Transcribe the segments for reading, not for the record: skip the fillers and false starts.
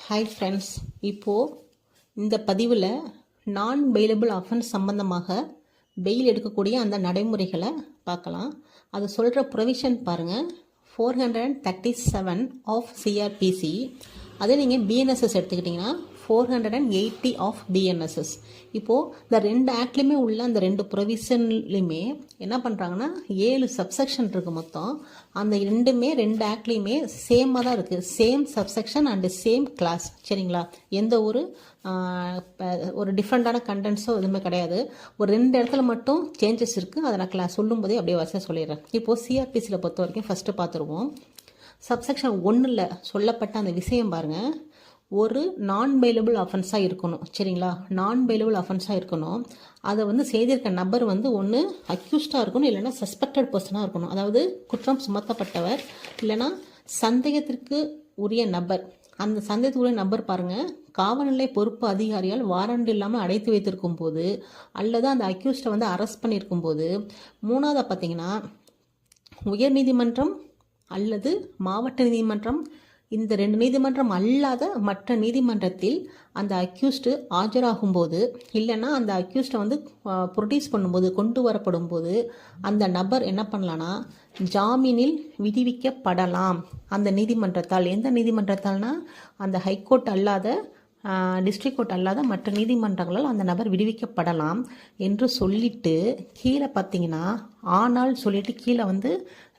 Hi friends, இப்போது இந்த பதிவில் நான் பெயிலபிள் அஃபென்ஸ் சம்பந்தமாக பெயில் எடுக்கக்கூடிய அந்த நடைமுறைகளை பார்க்கலாம். அது சொல்கிற ப்ரொவிஷன் பாருங்கள், 437 ஆஃப் சிஆர்பிசி. அதே நீங்கள் பிஎன்எஸ்எஸ் எடுத்துக்கிட்டிங்கன்னா 480 ஆஃப் பிஎன்எஸ்எஸ். இப்போது இந்த ரெண்டு ஆக்ட்லேயுமே உள்ள அந்த ரெண்டு ப்ரொவிஷன்லையுமே என்ன பண்ணுறாங்கன்னா 7 சப்செக்ஷன் இருக்குது மொத்தம். அந்த ரெண்டு ஆக்ட்லேயுமே சேமாக தான் இருக்குது. Same subsection and same class. சரிங்களா? எந்த ஒரு டிஃப்ரெண்ட்டான கண்டென்ட்ஸோ எதுவுமே கிடையாது. ஒரு ரெண்டு இடத்துல மட்டும் சேஞ்சஸ் இருக்குது. அதை நான் சொல்லும்போதே அப்படியே வசதியாக சொல்லிடுறேன். இப்போது சிஆர்பிசியில் பொறுத்த வரைக்கும் ஃபஸ்ட்டு பார்த்துருவோம். சப்செக்ஷன் 1ல் சொல்லப்பட்ட அந்த விஷயம் பாருங்கள், ஒரு நான் பெயிலபிள் அஃபென்ஸாக இருக்கணும். சரிங்களா? நான் பெயிலபிள் அஃபென்ஸாக இருக்கணும். அதை செய்திருக்க நபர் ஒன்று அக்யூஸ்டாக இருக்கணும், இல்லைனா சஸ்பெக்டட் பர்சனாக இருக்கணும். அதாவது குற்றம் சுமத்தப்பட்டவர் இல்லைனா சந்தேகத்திற்கு உரிய நபர். அந்த சந்தேகத்துக்குரிய நபர் பாருங்கள், காவல்நிலை பொறுப்பு அதிகாரியால் வாரண்ட் இல்லாமல் அடைத்து வைத்திருக்கும் போது அல்லது அந்த அக்யூஸ்டை அரெஸ்ட் பண்ணியிருக்கும் போது, மூணாவது பார்த்தீங்கன்னா உயர்நீதிமன்றம் அல்லது மாவட்ட நீதிமன்றம், இந்த ரெண்டு நீதிமன்றம் அல்லாத மற்ற நீதிமன்றத்தில் அந்த அக்யூஸ்டு ஆஜராகும் போது, இல்லைன்னா அந்த அக்யூஸ்டை ப்ரொடியூஸ் பண்ணும்போது, கொண்டு வரப்படும் போது அந்த நபர் என்ன பண்ணலான்னா ஜாமீனில் விடுவிக்கப்படலாம் அந்த நீதிமன்றத்தால். எந்த நீதிமன்றத்தால்னா அந்த ஹைகோர்ட் அல்லாத, டிஸ்ட்ரிக்ட் கோர்ட் அல்லாத மற்ற நீதிமன்றங்களால் அந்த நபர் விடுவிக்கப்படலாம் என்று சொல்லிட்டு கீழே பார்த்தீங்கன்னா ஆனால் சொல்லிட்டு கீழே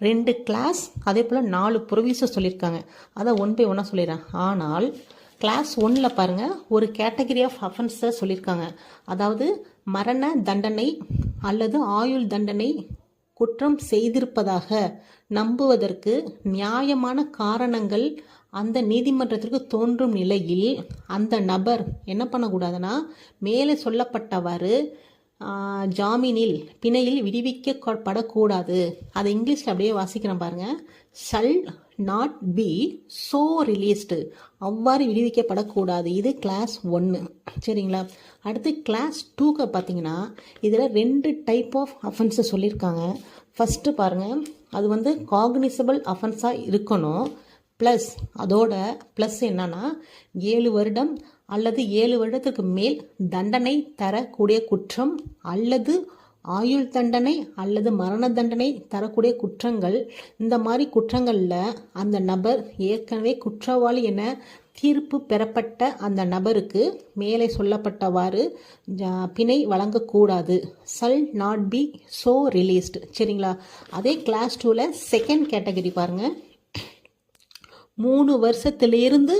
2 கிளாஸ் அதே போல் 4 ப்ரொவிஷன் சொல்லியிருக்காங்க. அதை 1 by 1 சொல்லிடுறேன். ஆனால் கிளாஸ் 1ல் பாருங்கள், ஒரு கேட்டகரி ஆஃப் அஃபென்ஸை சொல்லியிருக்காங்க. அதாவது மரண தண்டனை அல்லது ஆயுள் தண்டனை குற்றம் செய்திருப்பதாக நம்புவதற்கு நியாயமான காரணங்கள் அந்த நீதிமன்றத்திற்கு தோன்றும் நிலையில் அந்த நபர் என்ன பண்ணக்கூடாதுன்னா மேலே சொல்லப்பட்டவாறு ஜாமீனில் பிணையில் விடுவிக்கப்படக்கூடாது. அதை இங்கிலீஷில் அப்படியே வாசிக்கிறேன் பாருங்கள். Shall not be so released, அவ்வாறு விடுவிக்கப்படக்கூடாது. இது கிளாஸ் 1. சரிங்களா? அடுத்து கிளாஸ் 2க்கு பார்த்தீங்கன்னா இதில் 2 டைப் ஆஃப் அஃபென்ஸை சொல்லியிருக்காங்க. ஃபஸ்ட்டு பாருங்கள், அது காக்னிசபிள் அஃபென்ஸாக இருக்கணும். ப்ளஸ் அதோட ப்ளஸ் என்னன்னா 7 வருடம் அல்லது 7 வருடத்துக்கு மேல் தண்டனை தரக்கூடிய குற்றம் அல்லது ஆயுள் தண்டனை அல்லது மரண தண்டனை தரக்கூடிய குற்றங்கள். இந்த மாதிரி குற்றங்களில் அந்த நபர் ஏற்கனவே குற்றவாளி என தீர்ப்பு பெறப்பட்ட அந்த நபருக்கு மேலே சொல்லப்பட்டவாறு பிணை வழங்கக்கூடாது. Shall not be so released. சரிங்களா? அதே கிளாஸ் 2ல் செகண்ட் கேட்டகரி பாருங்கள், 3 வருஷத்திலிருந்து